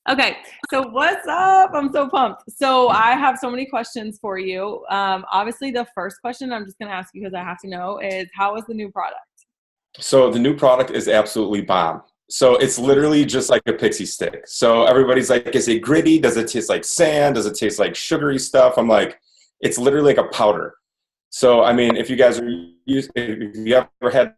Okay, so what's up? I'm so pumped. So I have so many questions for you. Obviously, the first question I'm just going to ask you because I have to know is how is the new product? So the new product is absolutely bomb. So it's literally just like a pixie stick. So everybody's like, is it gritty? Does it taste like sand? Does it taste like sugary stuff? I'm like, it's literally like a powder. So I mean, if you guys are used, if you ever had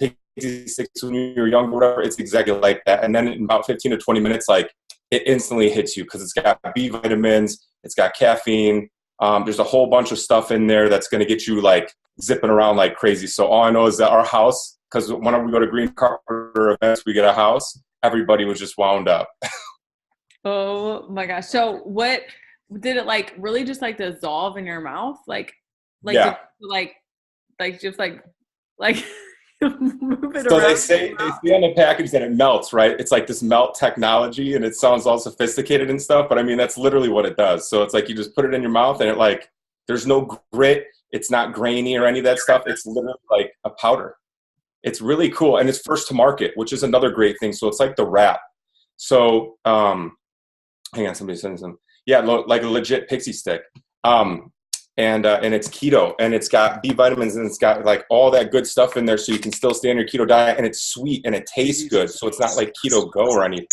pixie sticks when you were younger, whatever, it's exactly like that. And then in about 15 to 20 minutes, like it instantly hits you because it's got B vitamins, it's got caffeine. There's a whole bunch of stuff in there that's going to get you like zipping around like crazy. So all I know is that our house, because whenever we go to green carpet events, we get a house. Everybody was just wound up. Oh my gosh. So what did it like really just like dissolve in your mouth? Like did Yeah. like just like move it So they around in say your they mouth? say on the package that it melts, right? It's like this melt technology, and it sounds all sophisticated and stuff, but I mean that's literally what it does. So it's like you just put it in your mouth, and it like there's no grit. It's not grainy or any of that stuff. It's literally like a powder. It's really cool, and it's first to market, which is another great thing. So it's like the wrap. So hang on, somebody sending some. Yeah, like a legit pixie stick. Um, and it's keto, and it's got B vitamins, and it's got like all that good stuff in there, so you can still stay on your keto diet, and it's sweet and it tastes good. So it's not like keto go or anything.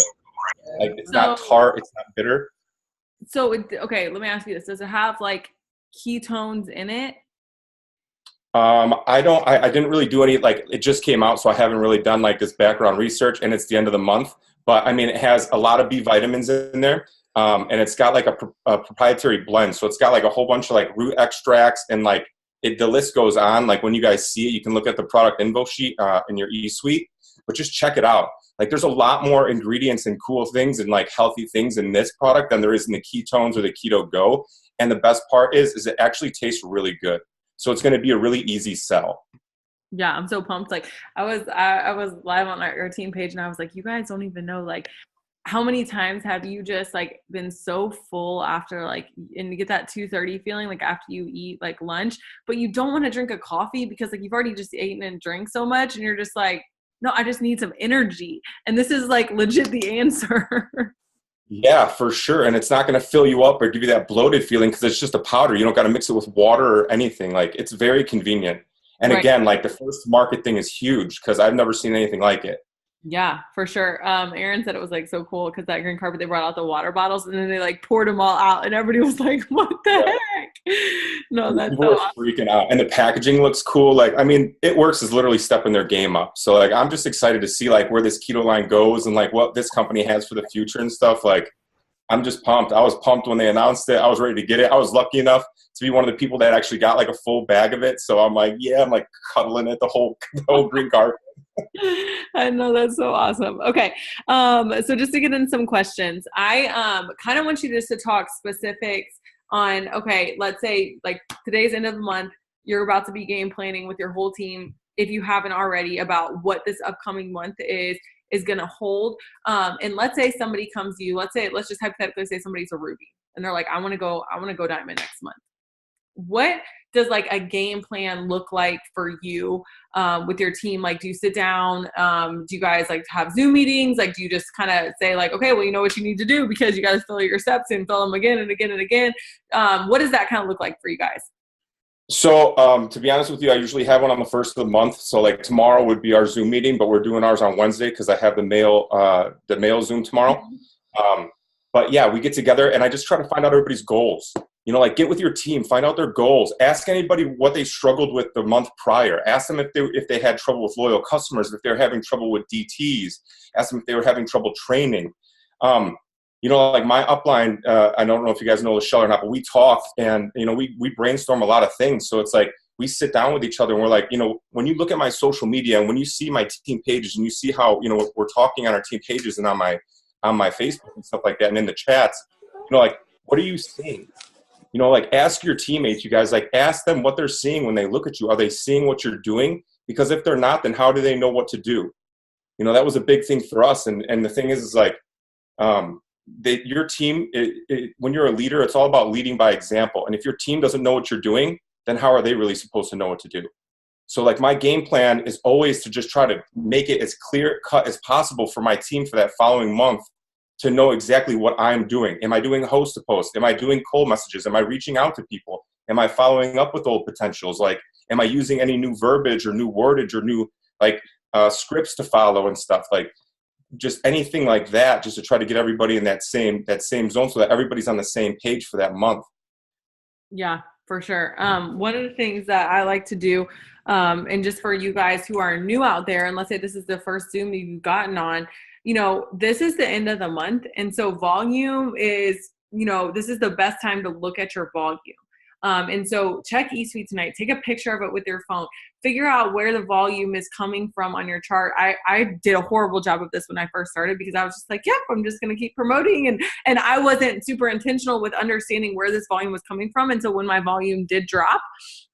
Like it's not So tart, it's not bitter. okay, let me ask you this. Does it have like ketones in it? I didn't really do any, like, it just came out, so I haven't really done like this background research, and it's the end of the month. But I mean, it has a lot of B vitamins in there, and it's got like a proprietary blend. So it's got like a whole bunch of like root extracts, and like the list goes on. Like when you guys see it, you can look at the product info sheet in your e-suite, but just check it out. Like there's a lot more ingredients and cool things and like healthy things in this product than there is in the ketones or the keto go. And the best part is it actually tastes really good. So it's going to be a really easy sell. Yeah, I'm so pumped. Like I was live on our team page and I was like, you guys don't even know like how many times have you just like been so full after like and you get that 2:30 feeling like after you eat like lunch, but you don't want to drink a coffee because like you've already just eaten and drank so much and you're just like, no, I just need some energy. And this is like legit the answer. Yeah, for sure. And it's not going to fill you up or give you that bloated feeling because it's just a powder. You don't got to mix it with water or anything. Like it's very convenient. And Right. again, like the first market thing is huge because I've never seen anything like it. Yeah, for sure. Aaron said it was like so cool because that green carpet they brought out the water bottles and then they like poured them all out and everybody was like, "What the Yeah. heck?" No, that's People so were awesome. freaking out. And the packaging looks cool. Like, I mean, It Works is literally stepping their game up. So like I'm just excited to see like where this keto line goes and like what this company has for the future and stuff. Like I'm just pumped. I was pumped when they announced it. I was ready to get it. I was lucky enough to be one of the people that actually got like a full bag of it. So I'm like, yeah, I'm like cuddling it the whole green carpet. I know that's so awesome. Okay, so just to get in some questions, I kind of want you just to talk specifics on. Okay, let's say like today's end of the month, you're about to be game planning with your whole team if you haven't already about what this upcoming month is going to hold. And let's say somebody comes to you. Let's just hypothetically say somebody's a Ruby and they're like, I want to go diamond next month. What does like a game plan look like for you with your team? Like, do you sit down? Do you guys like have Zoom meetings? Like, do you just kind of say like, okay, well, you know what you need to do because you got to fill your steps and fill them again and again and again. What does that kind of look like for you guys? So to be honest with you, I usually have one on the first of the month. So like tomorrow would be our Zoom meeting, but we're doing ours on Wednesday because I have the mail Zoom tomorrow. Um, but yeah, we get together and I just try to find out everybody's goals. You know, like get with your team, find out their goals. Ask anybody what they struggled with the month prior. Ask them if they had trouble with loyal customers, if they're having trouble with DTs. Ask them if they were having trouble training. Um, you know, like my upline, I don't know if you guys know Lachelle or not, but we talk and, you know, we brainstorm a lot of things. So it's like we sit down with each other and we're like, you know, when you look at my social media and when you see my team pages and you see how, you know, we're talking on our team pages and on my Facebook and stuff like that and in the chats, you know, like, what are you seeing? You know, like ask your teammates, you guys, like ask them what they're seeing when they look at you. Are they seeing what you're doing? Because if they're not, then how do they know what to do? You know, that was a big thing for us. And the thing is like, um, your team, when you're a leader, it's all about leading by example. And if your team doesn't know what you're doing, then how are they really supposed to know what to do? So like my game plan is always to just try to make it as clear cut as possible for my team for that following month to know exactly what I'm doing. Am I doing host to post? Am I doing cold messages? Am I reaching out to people? Am I following up with old potentials? Like, am I using any new verbiage or new wordage or new like scripts to follow and stuff? Like, just anything like that, just to try to get everybody in that same zone so that everybody's on the same page for that month. Yeah, for sure. One of the things that I like to do, and just for you guys who are new out there, and let's say this is the first Zoom you've gotten on, this is the end of the month. And so volume is, this is the best time to look at your volume. And so check eSuite tonight, take a picture of it with your phone, figure out where the volume is coming from on your chart. I did a horrible job of this when I first started because I was just like, yep, I'm just going to keep promoting. And I wasn't super intentional with understanding where this volume was coming from. And so when my volume did drop,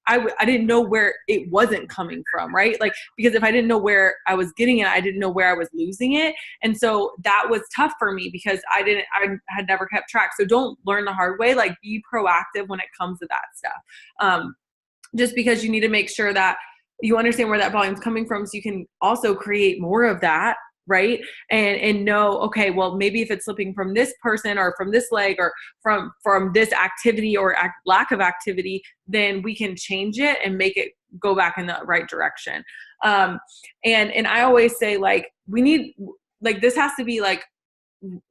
I didn't know where it wasn't coming from, right? Like, because if I didn't know where I was getting it, I didn't know where I was losing it. And so that was tough for me because I had never kept track. So don't learn the hard way, like be proactive when it comes to that stuff. Just because you need to make sure that you understand where that volume is coming from so you can also create more of that, right? And know, okay, well, maybe if it's slipping from this person or from this leg or from this activity or lack of activity, then we can change it and make it go back in the right direction. And I always say, like, we need, like, this has to be like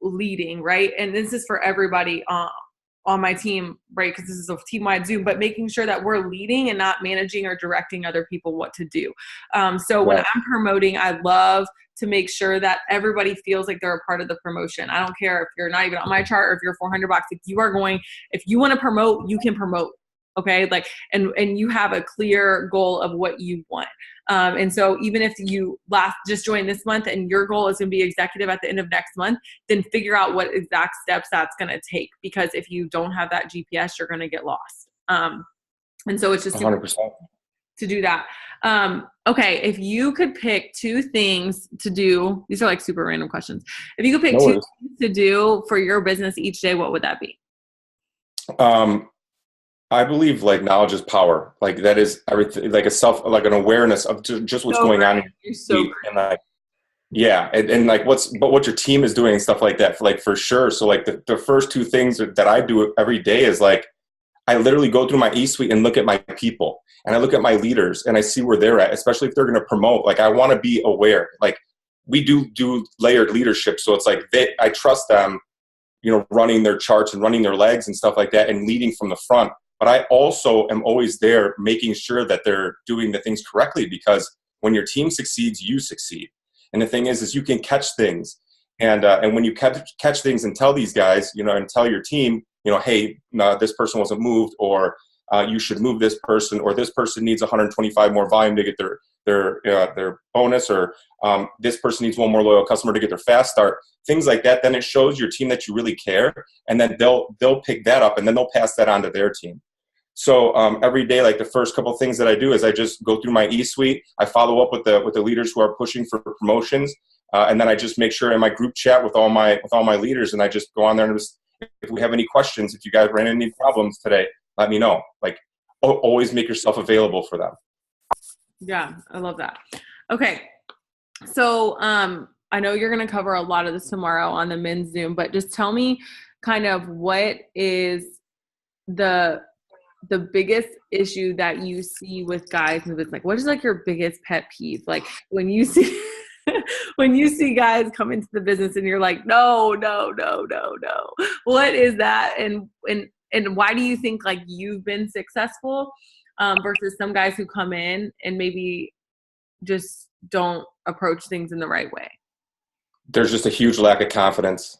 leading, right? And this is for everybody on my team, right? Because this is a team-wide Zoom, but making sure that we're leading and not managing or directing other people what to do. So when I'm promoting, I love to make sure that everybody feels like they're a part of the promotion. I don't care if you're not even on my chart or if you're $400, if you want to promote, you can promote. Okay. Like, and you have a clear goal of what you want. And so even if you just joined this month and your goal is going to be executive at the end of next month, then figure out what exact steps that's going to take, because if you don't have that GPS, you're going to get lost. And so it's just 100%. To do that. Okay. If you could pick two things to do, these are like super random questions. If you could pick two things to do for your business each day, what would that be? I believe like knowledge is power. Like that is everything, like like an awareness of just what's going on. You're so great. And like, yeah. And like what your team is doing and stuff like that, for sure. So like the first two things that I do every day is like, I literally go through my eSuite and look at my people and I look at my leaders and I see where they're at, especially if they're going to promote. Like I want to be aware, like we do layered leadership. So it's like I trust them, running their charts and running their legs and stuff like that and leading from the front. But I also am always there making sure that they're doing the things correctly, because when your team succeeds, you succeed. And the thing is you can catch things. And when you catch things and tell these guys, and tell your team, hey, no, this person wasn't moved, or you should move this person, or this person needs 125 more volume to get their bonus, or this person needs one more loyal customer to get their fast start, things like that. Then it shows your team that you really care, and then they'll pick that up and then they'll pass that on to their team. So every day, like the first couple of things that I do is I just go through my eSuite. I follow up with the leaders who are pushing for promotions, and then I just make sure in my group chat with all my leaders, and I just go on there and just, if we have any questions, if you guys ran into any problems today, let me know. Like always make yourself available for them. Yeah, I love that. Okay, so I know you're going to cover a lot of this tomorrow on the men's Zoom, but just tell me kind of what is the biggest issue that you see with guys in the business. Like, what is like your biggest pet peeve? Like when you see when you see guys come into the business and you're like, no. What is that? And why do you think like you've been successful versus some guys who come in and maybe just don't approach things in the right way? There's just a huge lack of confidence.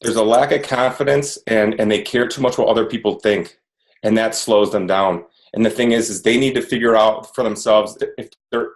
There's a lack of confidence, and they care too much what other people think. And that slows them down. And the thing is they need to figure out for themselves if they're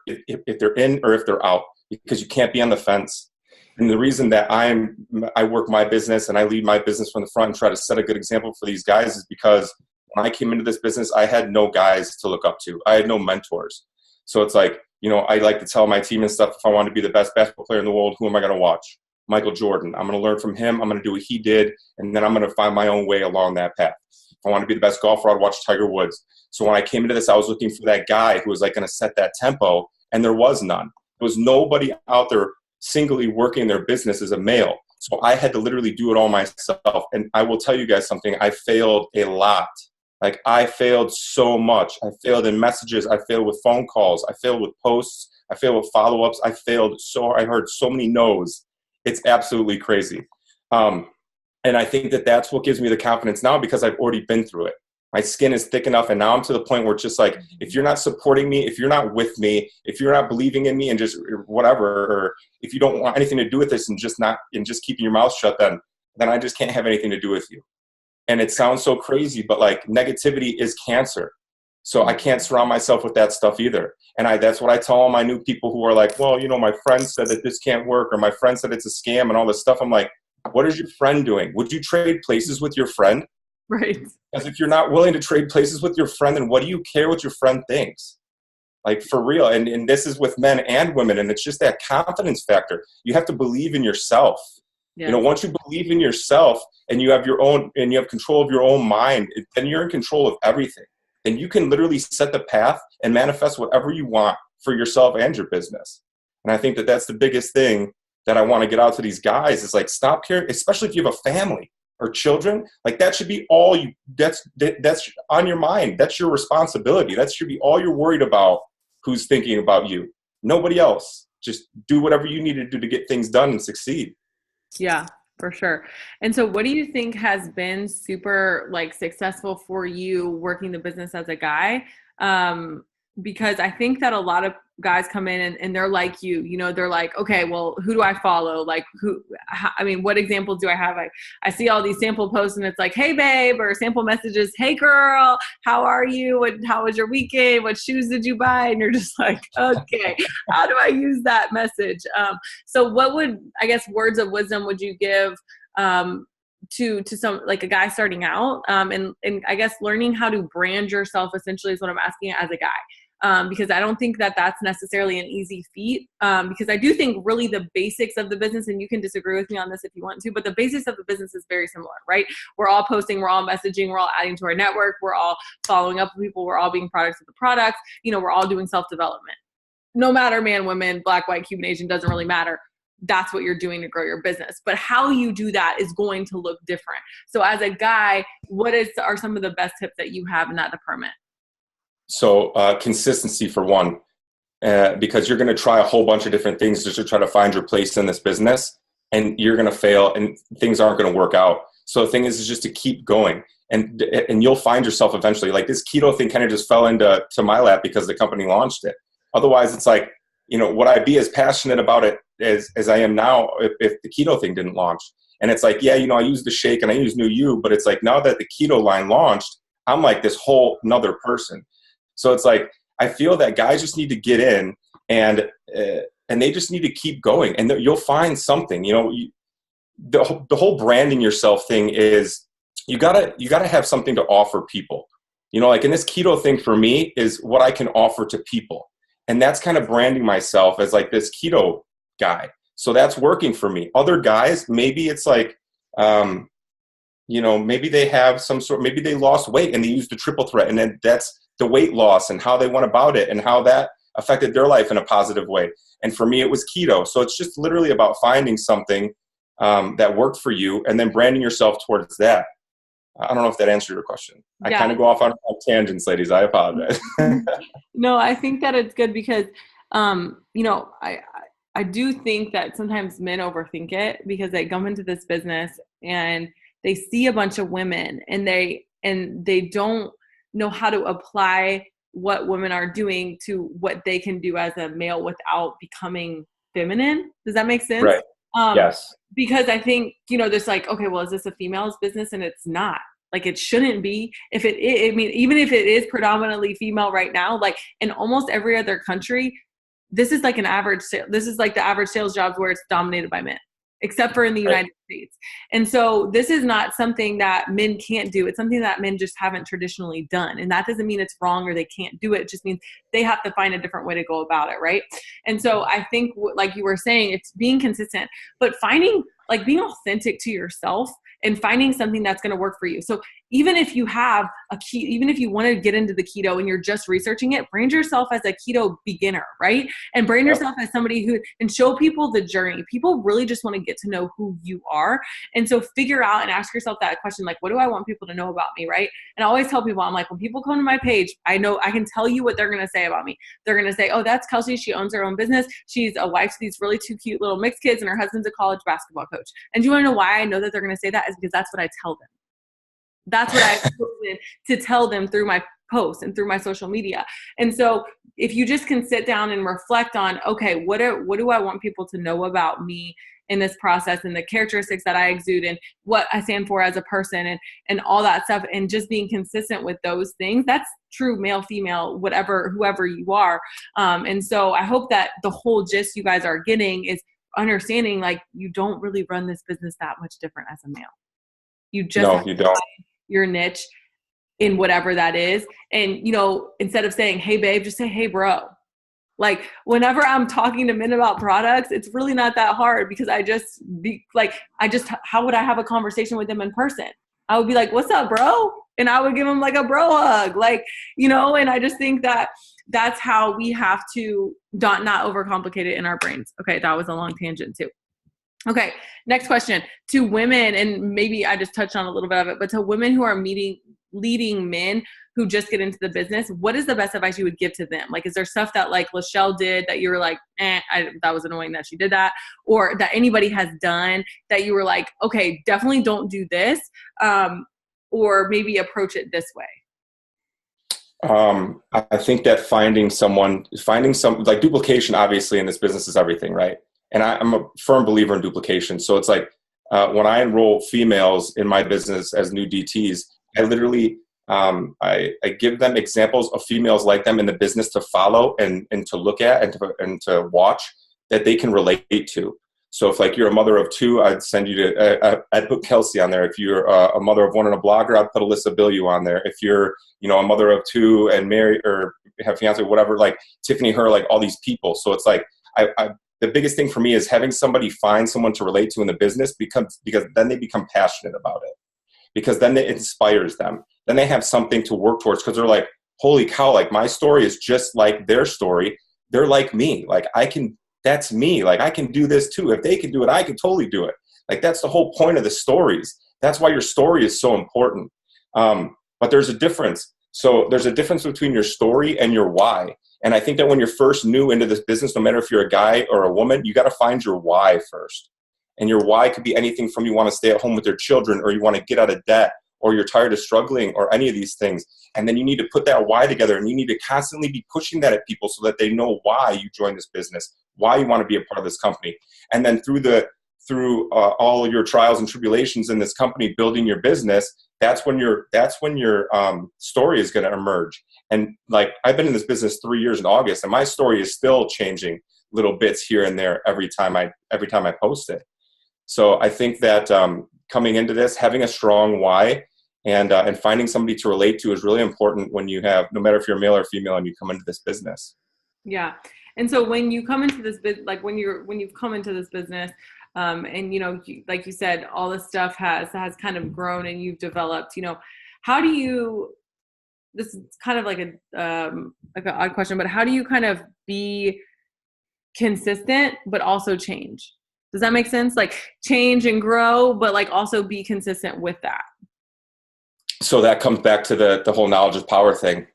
in or if they're out, because you can't be on the fence. And the reason that I work my business and I lead my business from the front and try to set a good example for these guys is because when I came into this business, I had no guys to look up to. I had no mentors. So it's like, I like to tell my team and stuff, if I want to be the best basketball player in the world, who am I going to watch? Michael Jordan. I'm going to learn from him. I'm going to do what he did. And then I'm going to find my own way along that path. If I want to be the best golfer, I'd watch Tiger Woods. So when I came into this, I was looking for that guy who was like going to set that tempo, and there was none. There was nobody out there singly working their business as a male. So I had to literally do it all myself. And I will tell you guys something, I failed a lot. Like I failed so much. I failed in messages. I failed with phone calls. I failed with posts. I failed with follow-ups. I heard so many no's. It's absolutely crazy. And I think that that's what gives me the confidence now, because I've already been through it. My skin is thick enough. And now I'm to the point where it's just like, if you're not supporting me, if you're not with me, if you're not believing in me and just whatever, or if you don't want anything to do with this and just keeping your mouth shut, then I just can't have anything to do with you. And it sounds so crazy, but like negativity is cancer. So I can't surround myself with that stuff either. And that's what I tell all my new people who are like, well, my friend said that this can't work, or my friend said it's a scam and all this stuff. I'm like, what is your friend doing? Would you trade places with your friend? Right. Because if you're not willing to trade places with your friend, then what do you care what your friend thinks? Like, for real. And this is with men and women. And it's just that confidence factor. You have to believe in yourself. Yeah. Once you believe in yourself and you have control of your own mind, then you're in control of everything. And you can literally set the path and manifest whatever you want for yourself and your business. And I think that that's the biggest thing that I want to get out to these guys is like, stop caring, especially if you have a family or children. Like, that should be all that's on your mind. That's your responsibility. That should be all you're worried about, who's thinking about you. Nobody else. Just do whatever you need to do to get things done and succeed. Yeah, for sure. And so what do you think has been super successful for you working the business as a guy? Because I think that a lot of guys come in and they're like they're like, okay, well, who do I follow? What examples do I have? I see all these sample posts and it's like, hey babe, or sample messages, hey girl, how are you? How was your weekend? What shoes did you buy? And you're just like, okay, how do I use that message? So what words of wisdom would you give to some, like a guy starting out, and I guess learning how to brand yourself essentially is what I'm asking as a guy. Because I don't think that that's necessarily an easy feat, because I do think really the basics of the business, and you can disagree with me on this if you want to, but the basics of the business is very similar, right? We're all posting, we're all messaging, we're all adding to our network, we're all following up with people, we're all being products of the products, we're all doing self-development. No matter man, woman, black, white, Cuban, Asian, doesn't really matter. That's what you're doing to grow your business. But how you do that is going to look different. So as a guy, what are some of the best tips that you have in that department? So consistency for one, because you're going to try a whole bunch of different things just to try to find your place in this business, and you're going to fail and things aren't going to work out. So the thing is just to keep going, and you'll find yourself eventually. Like, this keto thing kind of just fell into my lap because the company launched it. Otherwise, it's like, would I be as passionate about it as I am now if the keto thing didn't launch? And it's like, yeah, I use the shake and I use New You, but it's like, now that the keto line launched, I'm like this whole nother person. So it's like, I feel that guys just need to get in and they just need to keep going, and you'll find something. The whole branding yourself thing is you gotta have something to offer people. Like in this keto thing for me is what I can offer to people, and that's kind of branding myself as like this keto guy. So that's working for me. Other guys, maybe it's like, maybe they have maybe they lost weight and they use the triple threat, and then that's the weight loss and how they went about it and how that affected their life in a positive way. And for me, it was keto. So it's just literally about finding something that worked for you and then branding yourself towards that. I don't know if that answered your question. Yeah. I kind of go off on tangents, ladies. I apologize. No, I think that it's good because, I do think that sometimes men overthink it because they come into this business and they see a bunch of women and they don't know how to apply what women are doing to what they can do as a male without becoming feminine. Does that make sense? Right. Yes. Because I think, there's like, okay, well, is this a female's business? And it's not. Like, it shouldn't be. If it is, even if it is predominantly female right now, like in almost every other country, this is like this is like the average sales jobs where it's dominated by men, except for in the United States. And so this is not something that men can't do. It's something that men just haven't traditionally done. And that doesn't mean it's wrong or they can't do it. It just means they have to find a different way to go about it, right? And so I think, like you were saying, it's being consistent, but being authentic to yourself and finding something that's going to work for you. So even if you have even if you want to get into the keto and you're just researching it, brand yourself as a keto beginner, right? And brand yourself as somebody who, and show people the journey. People really just want to get to know who you are. And so figure out and ask yourself that question, like, what do I want people to know about me, right? And I always tell people, I'm like, when people come to my page, I know I can tell you what they're going to say about me. They're going to say, oh, that's Kelsey. She owns her own business. She's a wife to these really two cute little mixed kids, and her husband's a college basketball coach. And do you want to know why I know that they're going to say that? Is because that's what I tell them. That's what I've chosen to tell them through my posts and through my social media. And so if you just can sit down and reflect on, okay, what do I want people to know about me in this process, and the characteristics that I exude, and what I stand for as a person, and all that stuff, and just being consistent with those things. That's true male, female, whoever you are. And so I hope that the whole gist you guys are getting is understanding, like, you don't really run this business that much different as a male. You just have to find your niche in whatever that is. And, instead of saying, hey babe, just say, hey bro. Like, whenever I'm talking to men about products, it's really not that hard, because how would I have a conversation with them in person? I would be like, what's up, bro? And I would give them like a bro hug, and I just think that that's how we have to not overcomplicate it in our brains. Okay. That was a long tangent too. Okay. Next question. To women, and maybe I just touched on a little bit of it, but to women who are leading men who just get into the business, what is the best advice you would give to them? Like, is there stuff that like Lachelle did that you were like, that was annoying that she did that, or that anybody has done that you were like, okay, definitely don't do this, or maybe approach it this way? I think that finding some, like, duplication, obviously, in this business is everything, right? And I'm a firm believer in duplication. So it's like, when I enroll females in my business as new DTs, I literally, I give them examples of females like them in the business to follow and to look at and to watch, that they can relate to. So if, like, you're a mother of two, I'd send you to, I'd put Kelsey on there. If you're a mother of one and a blogger, I'd put Alyssa Billiou on there. If you're, a mother of two and married or have fiance, whatever, like Tiffany Her, like all these people. So it's like, the biggest thing for me is having somebody find someone to relate to in the business, because then they become passionate about it, because then it inspires them. Then they have something to work towards, because they're like, holy cow, like, my story is just like their story. They're like me. Like, that's me. Like, I can do this too. If they can do it, I can totally do it. Like, that's the whole point of the stories. That's why your story is so important. But there's a difference. So there's a difference between your story and your why. And I think that when you're first new into this business, no matter if you're a guy or a woman, you got to find your why first. And your why could be anything from, you want to stay at home with your children, or you want to get out of debt, or you're tired of struggling, or any of these things. And then you need to put that why together, and you need to constantly be pushing that at people so that they know why you joined this business, why you want to be a part of this company. And then through all your trials and tribulations in this company, building your business, that's when your story is going to emerge. And like, I've been in this business 3 years in August, and my story is still changing little bits here and there every time I post it. So I think that coming into this, having a strong why and finding somebody to relate to is really important when you have, no matter if you're male or female, and you come into this business. Yeah. And so when you come into this business, like when you've come into this business, and like you said, all this stuff has kind of grown and you've developed, how do you, this is kind of like an odd question, but how do you kind of be consistent, but also change? Does that make sense? Like, change and grow, but like also be consistent with that. So that comes back to the whole knowledge is power thing.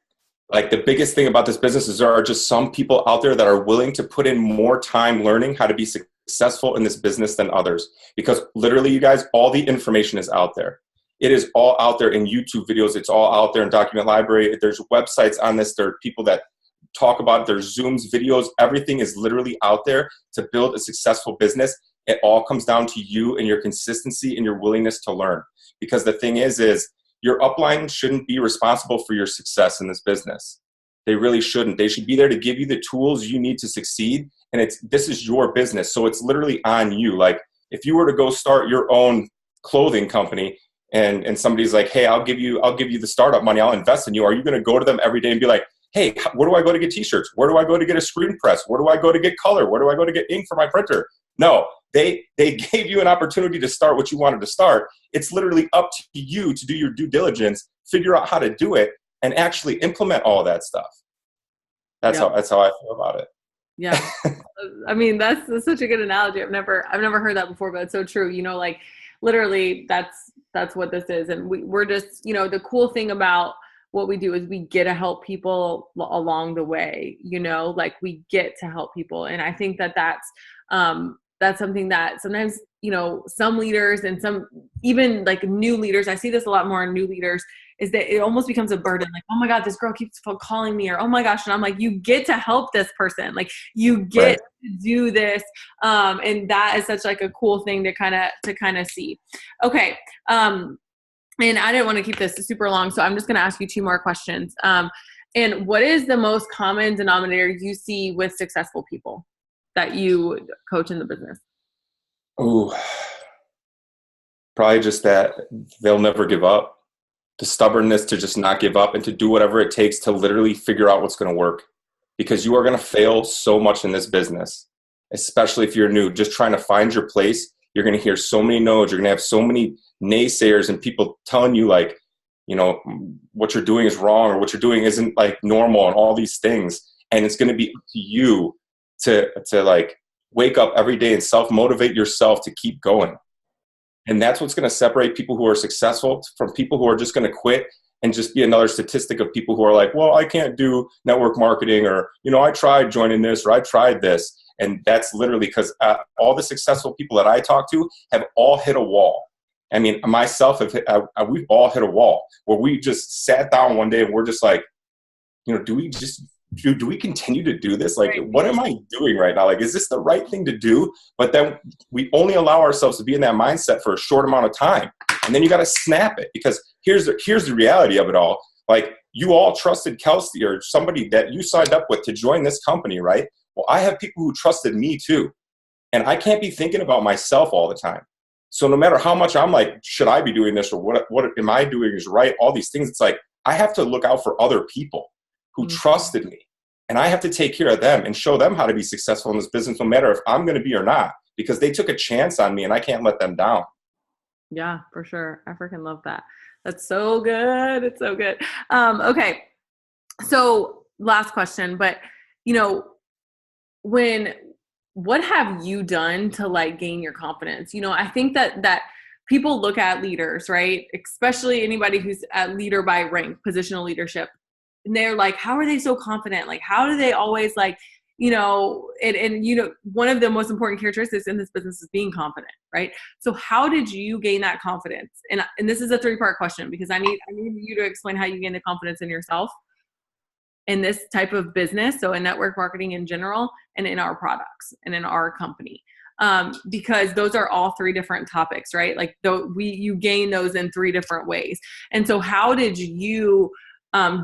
Like, the biggest thing about this business is there are just some people out there that are willing to put in more time learning how to be successful in this business than others. Because literally, you guys, all the information is out there. It is all out there in YouTube videos. It's all out there in Document Library. There's websites on this. There are people that talk about it. There's Zooms, videos. Everything is literally out there to build a successful business. It all comes down to you and your consistency and your willingness to learn. Because the thing is your upline shouldn't be responsible for your success in this business. They really shouldn't. They should be there to give you the tools you need to succeed. And this is your business. So it's literally on you. Like, if you were to go start your own clothing company and somebody's like, hey, I'll give you the startup money, I'll invest in you. Are you going to go to them every day and be like, hey, where do I go to get t-shirts? Where do I go to get a screen press? Where do I go to get color? Where do I go to get ink for my printer? No, they gave you an opportunity to start what you wanted to start. It's literally up to you to do your due diligence, figure out how to do it, and actually implement all that stuff. That's how I feel about it. Yeah. I mean, that's such a good analogy. I've never heard that before, but it's so true. You know, like literally that's what this is. And we're just, you know, the cool thing about what we do is we get to help people along the way, you know, like we get to help people. And I think that that's something that sometimes, you know, some leaders and some even like new leaders, I see this a lot more in new leaders, is that it almost becomes a burden. Like, oh my God, this girl keeps calling me, or, oh my gosh. And I'm like, you get to help this person. Like you get to do this. And that is such like a cool thing to kind of see. Okay. And I didn't want to keep this super long, so I'm just going to ask you 2 more questions. And what is the most common denominator you see with successful people that you coach in the business? Oh, probably just that they'll never give up. The stubbornness to just not give up and to do whatever it takes to literally figure out what's going to work. Because you are going to fail so much in this business, especially if you're new. Just trying to find your place, you're going to hear so many no's. You're going to have so many naysayers and people telling you like, you know, what you're doing is wrong or what you're doing isn't like normal and all these things. And it's going to be up to you to like wake up every day and self-motivate yourself to keep going. And that's what's going to separate people who are successful from people who are just going to quit and just be another statistic of people who are like, well, I can't do network marketing, or, you know, I tried joining this, or I tried this. And that's literally because all the successful people that I talk to have all hit a wall. I mean, myself, we've all hit a wall where we just sat down one day and we're just like, you know, do we continue to do this? Like, what am I doing right now? Like, is this the right thing to do? But then we only allow ourselves to be in that mindset for a short amount of time. And then you got to snap it, because here's the reality of it all. Like, you all trusted Kelsey or somebody that you signed up with to join this company, right? Well, I have people who trusted me too. And I can't be thinking about myself all the time. So no matter how much I'm like, should I be doing this, or what am I doing is right? All these things. It's like, I have to look out for other people who trusted me. And I have to take care of them and show them how to be successful in this business, no matter if I'm going to be or not, because they took a chance on me and I can't let them down. Yeah, for sure. I freaking love that. That's so good. It's so good. Okay. So last question, but you know, what have you done to like gain your confidence? You know, I think that people look at leaders, right? Especially anybody who's at leader by rank, positional leadership. And they're like, how are they so confident? Like, how do they always like, you know, and you know, one of the most important characteristics in this business is being confident, right? So how did you gain that confidence? And this is a 3-part question, because I need you to explain how you gain the confidence in yourself in this type of business. So in network marketing in general, and in our products and in our company. Because those are all 3 different topics, right? Like you gain those in 3 different ways. And so how did you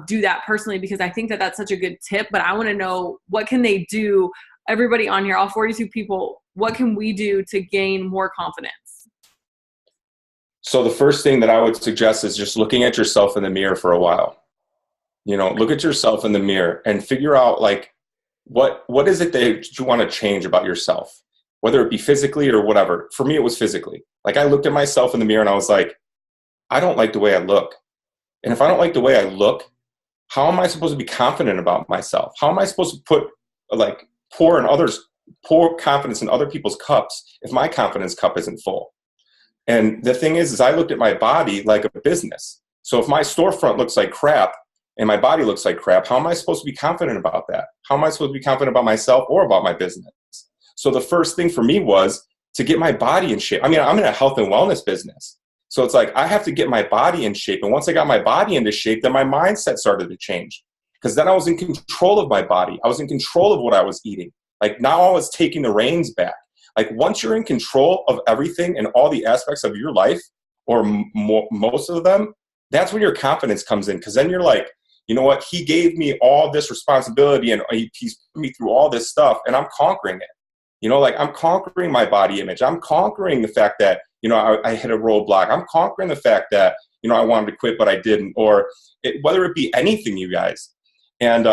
do that personally? Because I think that that's such a good tip, but I want to know, what can they do? Everybody on here, all 42 people, what can we do to gain more confidence? So the first thing that I would suggest is just looking at yourself in the mirror for a while. You know, look at yourself in the mirror and figure out like, what is it that you want to change about yourself, whether it be physically or whatever. For me, it was physically. Like, I looked at myself in the mirror and I was like, I don't like the way I look. And if I don't like the way I look, how am I supposed to be confident about myself? How am I supposed to pour confidence in other people's cups if my confidence cup isn't full? And the thing is I looked at my body like a business. So if my storefront looks like crap and my body looks like crap, how am I supposed to be confident about that? How am I supposed to be confident about myself or about my business? So the first thing for me was to get my body in shape. I mean, I'm in a health and wellness business. So it's like, I have to get my body in shape. And once I got my body into shape, then my mindset started to change. Because then I was in control of my body. I was in control of what I was eating. Like, now I was taking the reins back. Like, once you're in control of everything and all the aspects of your life, or most of them, that's when your confidence comes in. Because then you're like, you know what? He gave me all this responsibility and he's put me through all this stuff, and I'm conquering it. You know, like, I'm conquering my body image. I'm conquering the fact that, you know, I hit a roadblock. I'm conquering the fact that, you know, I wanted to quit, but I didn't, or whether it be anything, you guys. And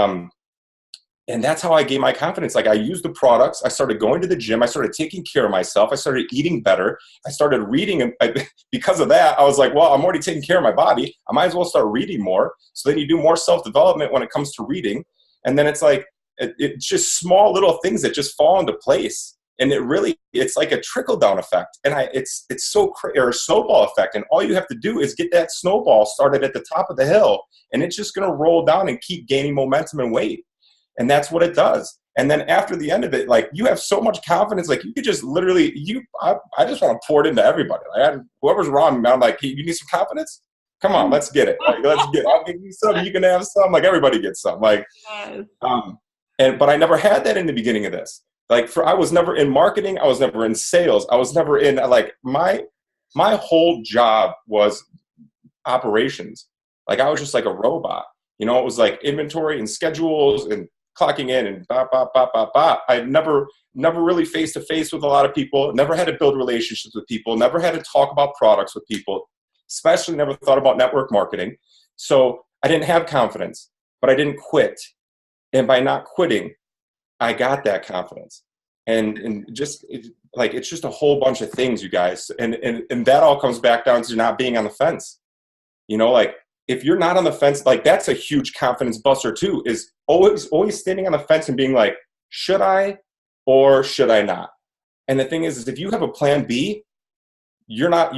And that's how I gained my confidence. Like I used the products. I started going to the gym. I started taking care of myself. I started eating better. I started reading. And because of that, I was like, well, I'm already taking care of my body. I might as well start reading more. So then you do more self-development when it comes to reading. And then it's like, it's just small little things that just fall into place. And it's like a trickle down effect. And it's or a snowball effect. And all you have to do is get that snowball started at the top of the hill, and it's just going to roll down and keep gaining momentum and weight. And that's what it does. And then after the end of it, like you have so much confidence, like you could just literally, I just want to pour it into everybody. Like whoever's wrong, I'm like, hey, you need some confidence? Come on, let's get it. Like, let's get it. I'll give you some, you can have some. Like everybody gets some. Like, but I never had that in the beginning of this. Like I was never in marketing. I was never in sales. I was never in like my whole job was operations. Like I was just like a robot. You know, it was like inventory and schedules and clocking in and bop, bop, bop, bop, bop. I never really face to face with a lot of people, never had to build relationships with people, never had to talk about products with people, especially never thought about network marketing. So I didn't have confidence, but I didn't quit. And by not quitting, I got that confidence. And just like, it's just a whole bunch of things, you guys. And that all comes back down to not being on the fence. You know, like, if you're not on the fence, like that's a huge confidence buster too, is always standing on the fence and being like, should I or should I not? And the thing is if you have a plan B, you're not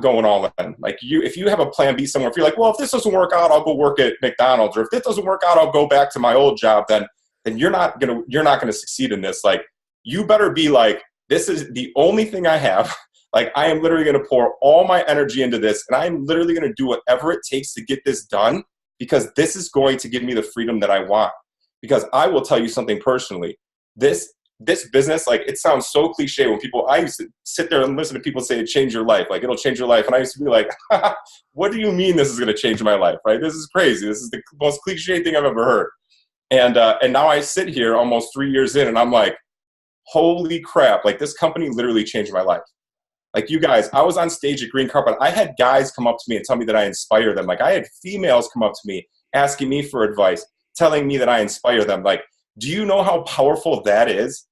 going all in. Like if you have a plan B somewhere, if you're like, well, if this doesn't work out, I'll go work at McDonald's, or if this doesn't work out, I'll go back to my old job, then you're not gonna succeed in this. Like you better be like, this is the only thing I have. Like, I am literally going to pour all my energy into this, and I'm literally going to do whatever it takes to get this done, because this is going to give me the freedom that I want. Because I will tell you something personally. This business, like, it sounds so cliche when I used to sit there and listen to people say, change your life. Like, it'll change your life. And I used to be like, what do you mean this is going to change my life, right? This is crazy. This is the most cliche thing I've ever heard. And now I sit here almost 3 years in, and I'm like, holy crap. Like, this company literally changed my life. Like you guys, I was on stage at Green Carpet. I had guys come up to me and tell me that I inspire them. Like I had females come up to me asking me for advice, telling me that I inspire them. Like, do you know how powerful that is?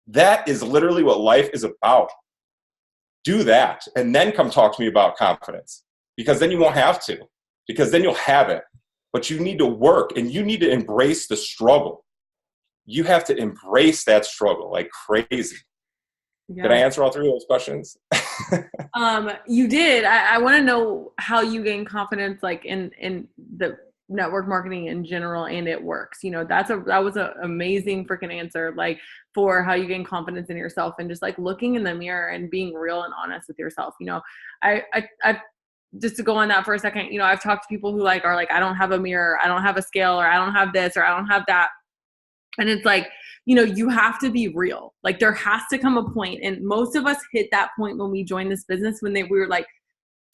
That is literally what life is about. Do that and then come talk to me about confidence, because then you won't have to, because then you'll have it. But you need to work, and you need to embrace the struggle. You have to embrace that struggle like crazy. Yeah. Did I answer all 3 of those questions? You did. I want to know how you gain confidence, like in the network marketing in general, and it works. You know, that was an amazing freaking answer, like for how you gain confidence in yourself and just like looking in the mirror and being real and honest with yourself. You know, I just to go on that for a second, you know, I've talked to people who like are like, I don't have a mirror, I don't have a scale, or I don't have this, or I don't have that. And it's like, you know, you have to be real. Like there has to come a point, and most of us hit that point when we joined this business, when we were like,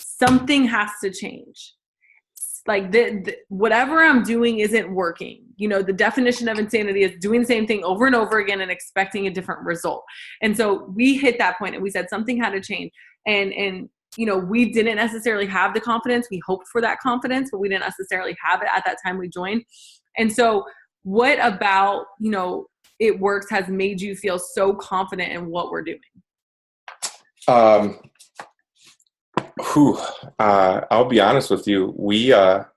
something has to change. Like whatever I'm doing isn't working. You know, the definition of insanity is doing the same thing over and over again and expecting a different result. And so we hit that point and we said something had to change. And you know, we didn't necessarily have the confidence. We hoped for that confidence, but we didn't necessarily have it at that time we joined. And so what about, you know, It Works has made you feel so confident in what we're doing? I'll be honest with you. We had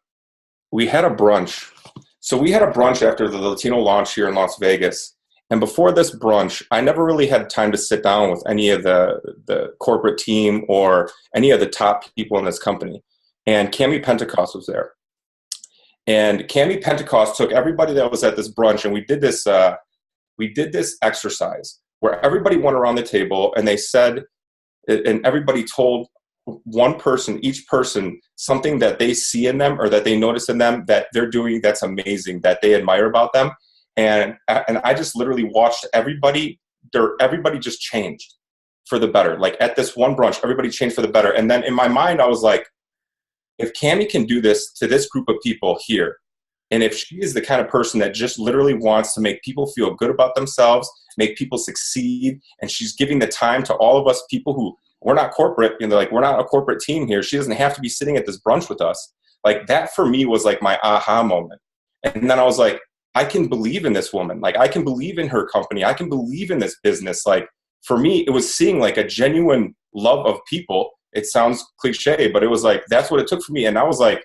a brunch. So we had a brunch after the Latino launch here in Las Vegas. And before this brunch, I never really had time to sit down with any of the corporate team or any of the top people in this company. And Cami Pentecost was there. And Cami Pentecost took everybody that was at this brunch, and we did this exercise where everybody went around the table and they said, and everybody told one person, each person, something that they see in them or that they notice in them that they're doing that's amazing, that they admire about them. And I just literally watched everybody just changed for the better. Like at this one brunch, everybody changed for the better. And then in my mind, I was like, if Cami can do this to this group of people here, and if she is the kind of person that just literally wants to make people feel good about themselves, make people succeed, and she's giving the time to all of us people who, we're not corporate, you know, like we're not a corporate team here. She doesn't have to be sitting at this brunch with us. Like that for me was like my aha moment. And then I was like, I can believe in this woman. Like, I can believe in her company. I can believe in this business. Like, for me, it was seeing like a genuine love of people. It sounds cliche, but it was like, that's what it took for me. And I was like,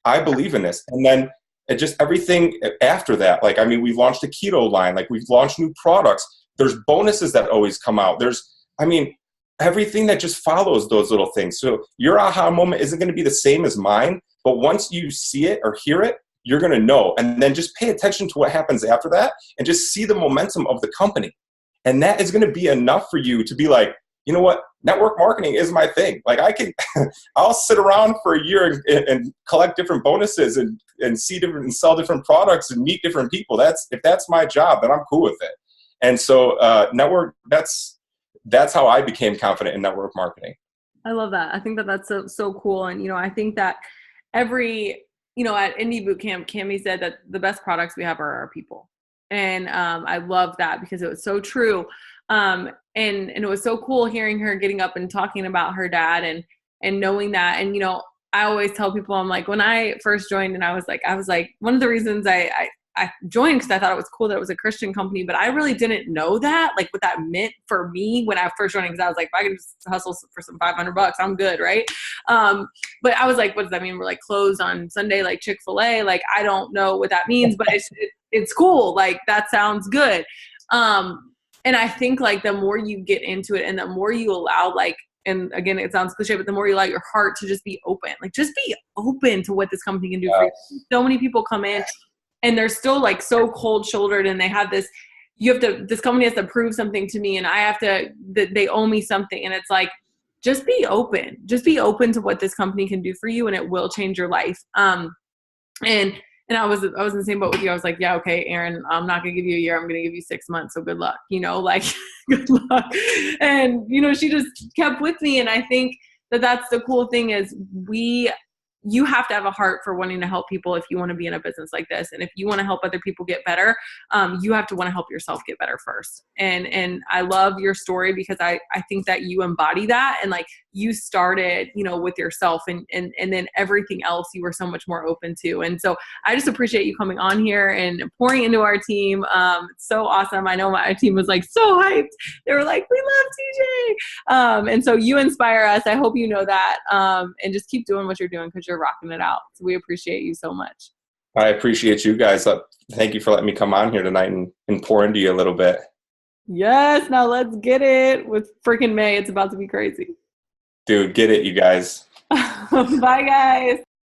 I believe in this. And then it just everything after that, like, I mean, we've launched a keto line, like we've launched new products. There's bonuses that always come out. I mean, everything that just follows those little things. So your aha moment isn't going to be the same as mine, but once you see it or hear it, you're going to know. And then just pay attention to what happens after that and just see the momentum of the company. And that is going to be enough for you to be like, you know what? Network marketing is my thing. Like, I'll sit around for a year and collect different bonuses and see different and sell different products and meet different people. If that's my job, then I'm cool with it. And so that's how I became confident in network marketing. I love that. I think that that's so cool. And, I think that at Indie Bootcamp, Cami said that the best products we have are our people. And I love that because it was so true. And it was so cool hearing her getting up and talking about her dad and knowing that. And, I always tell people, I'm like, when I first joined and I was like, one of the reasons I joined because I thought it was cool that it was a Christian company, but I really didn't know that, like what that meant for me when I first joined, because I was like, if I can just hustle for some $500, I'm good. Right. But I was like, what does that mean? We're like closed on Sunday, like Chick-fil-A. Like, I don't know what that means, but it's cool. Like, that sounds good. And I think like the more you get into it and the more you allow, like, and again, it sounds cliche, but the more you allow your heart to just be open, like just be open to what this company can do for you. So many people come in and they're still like so cold shouldered and they have this, this company has to prove something to me and they owe me something. And it's like, just be open to what this company can do for you and it will change your life. And I was in the same boat with you. I was like, yeah, okay, Aaron, I'm not going to give you a year. I'm going to give you 6 months. So good luck, like good luck. And, she just kept with me. And I think that that's the cool thing is you have to have a heart for wanting to help people if you want to be in a business like this. And if you want to help other people get better, you have to want to help yourself get better first. And I love your story because I think that you embody that. And like you started, with yourself and then everything else you were so much more open to. And so I just appreciate you coming on here and pouring into our team. It's so awesome. I know my team was like so hyped. They were like, we love TJ. And so you inspire us. I hope you know that. And just keep doing what you're doing because you're rocking it out. So we appreciate you so much. I appreciate you guys. Thank you for letting me come on here tonight and pour into you a little bit. Yes. Now let's get it with freaking May. It's about to be crazy. Dude, get it, you guys. Bye, guys.